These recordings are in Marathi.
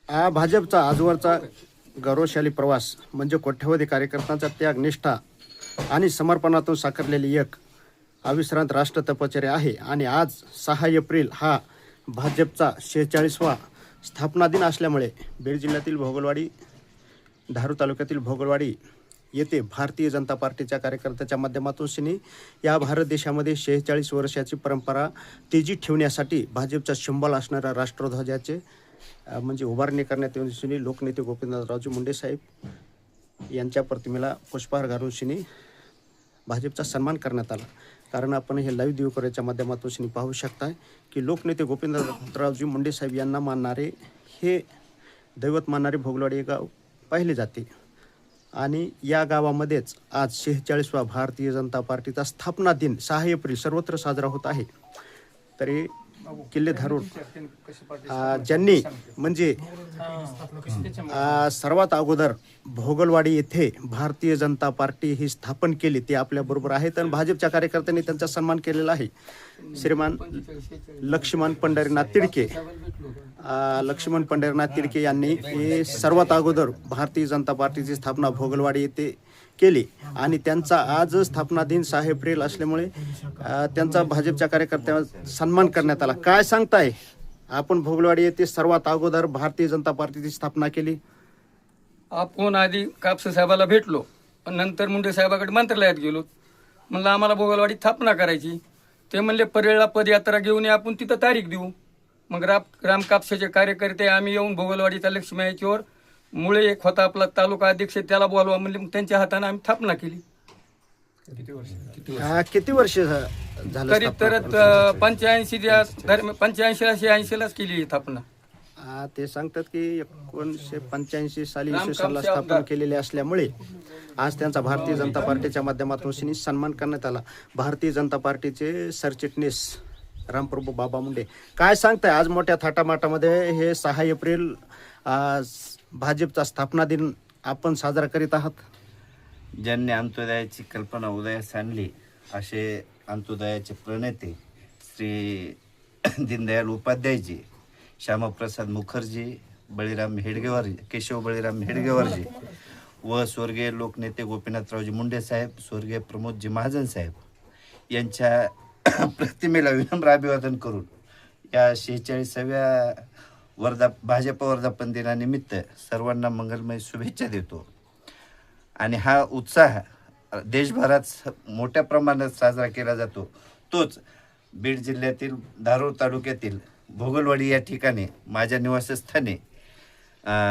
हा भाजपचा आजवरचा गौरवशाली प्रवास म्हणजे कोट्यवधी कार्यकर्त्यांचा त्याग, निष्ठा आणि समर्पणातून साकारलेली एक अविश्रांत राष्ट्र तपश्चर्या आहे. आणि आज 6 एप्रिल हा भाजपचा 46वा स्थापना दिन असल्यामुळे बीड जिल्ह्यातील भोगलवाडी, धारूर तालुक्यातील भोगलवाडी येथे भारतीय जनता पार्टीच्या कार्यकर्त्याच्या माध्यमातून या भारत देशामध्ये 46 वर्षाची परंपरा तेजीत ठेवण्यासाठी भाजपचा सिंबल असणाऱ्या राष्ट्रध्वजाचे म्हणजे उभारणी करण्यात येऊन लोकनेते गोपीनाथरावजी मुंडे साहेब यांच्या प्रतिमेला पुष्पहार घालून भाजपचा सन्मान करण्यात आला. कारण आपण हे लाईव्ह दिवकऱ्याच्या माध्यमातून पाहू शकताय की लोकनेते गोपीनाथरावजी मुंडे साहेब यांना मानणारे, हे दैवत मानणारे भोगलवाडी हे गाव पाहिले जाते. आणि या गावामध्येच आज 46वा भारतीय जनता पार्टीचा स्थापना दिन 6 एप्रिल सर्वत्र साजरा होत आहे. तरी किल्ले धारूर ज्यांनी म्हणजे सर्वात अगोदर भोगलवाडी येथे भारतीय जनता पार्टी ही स्थापन केली ते आपल्याबरोबर आहेत आणि भाजपच्या कार्यकर्त्यांनी त्यांचा सन्मान केलेला आहे. श्रीमान लक्ष्मण पंढरीनाथ तिडके, लक्ष्मण पंढरीनाथ तिडके यांनी हे सर्वात अगोदर भारतीय जनता पार्टीची स्थापना भोगलवाडी येथे केली आणि त्यांचा आज स्थापना दिन 6 एप्रिल असल्यामुळे त्यांचा भाजपच्या कार्यकर्त्यांचा सन्मान करण्यात आला. काय सांगताय, आपण भोगलवाडी येथे सर्वात अगोदर भारतीय जनता पार्टीची स्थापना केली? आपण आधी कापसे साहेबाला भेटलो, पण नंतर मुंडे साहेबाकडे मंत्रालयात गेलो. म्हणलं आम्हाला भोगलवाडी स्थापना करायची. ते म्हणले परेळला पदयात्रा घेऊन ये, आपण तिथं तारीख देऊ. मग राम कापसेचे कार्यकर्ते आम्ही येऊन भोगलवाडीच्या लक्ष्मी याच्यावर मुळे एक होता आपला तालुका अध्यक्ष, त्याला बोलवा म्हणले. मग त्यांच्या हाताने आम्ही स्थापना केली. किती वर्ष झालं? तरी तर 85-86 केली स्थापना. ते सांगतात की 1985 साली इसवीला स्थापन केलेले असल्यामुळे आज त्यांचा भारतीय जनता पार्टीच्या माध्यमातून सन्मान करण्यात आला. भारतीय जनता पार्टीचे सरचिटणीस रामप्रभू बाबा मुंडे, काय सांगताय, आज मोठ्या थाटामाटामध्ये हे 6 एप्रिल भाजपचा स्थापना दिन आपण साजरा करीत आहात? ज्यांनी अंत्योदयाची कल्पना उदयास आणली असे अंत्योदयाचे प्रणेते श्री दीनदयाल उपाध्यायजी, श्यामाप्रसाद मुखर्जी, बळीराम हेडगेवारजी, केशव बळीराम हेडगेवारजी व स्वर्गीय लोकनेते गोपीनाथरावजी मुंडे साहेब, स्वर्गीय प्रमोदजी महाजन साहेब यांच्या प्रतिमेला विनम्र अभिवादन करून या 46व्या भाजप वर्धापन दिनानिमित्त सर्वांना मंगलमय शुभेच्छा देतो. आणि हा उत्साह देशभरात मोठ्या प्रमाणात साजरा केला जातो. तोच बीड जिल्ह्यातील धारूर तालुक्यातील भोगलवाडी या ठिकाणी माझ्या निवासस्थानी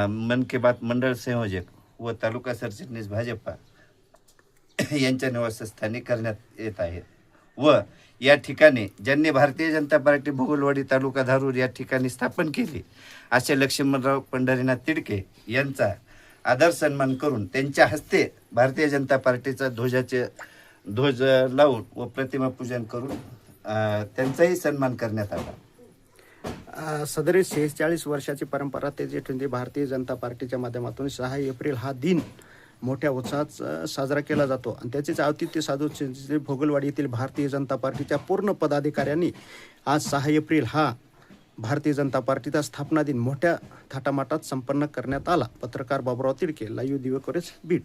मन की बात मंडळ संयोजक व तालुका सरचिटणीस भाजपा यांच्या निवासस्थानी करण्यात येत आहे. व या ठिकाणी ज्यांनी भारतीय जनता पार्टी भोगलवाडी तालुका धारूर या ठिकाणी स्थापन केली असे लक्ष्मणराव पंढरीनाथ तिडके यांचा आदर सन्मान करून त्यांच्या हस्ते भारतीय जनता पार्टीचा ध्वज लावून व प्रतिमा पूजन करून त्यांचाही सन्मान करण्यात आला. सदरी 46 वर्षाची परंपरा ते भारतीय जनता पार्टीच्या माध्यमातून 6 एप्रिल हा दिन मोठ्या उत्साहात साजरा केला जातो आणि त्याचेच औचित्य साधून भोगलवाडी येथील भारतीय जनता पार्टीच्या पूर्ण पदाधिकाऱ्यांनी आज 6 एप्रिल हा भारतीय जनता पार्टीचा स्थापना दिन मोठ्या थाटामाटात संपन्न करण्यात आला. पत्रकार बाबुराव तिडके, लाईव्ह दिवकरेस, बीड.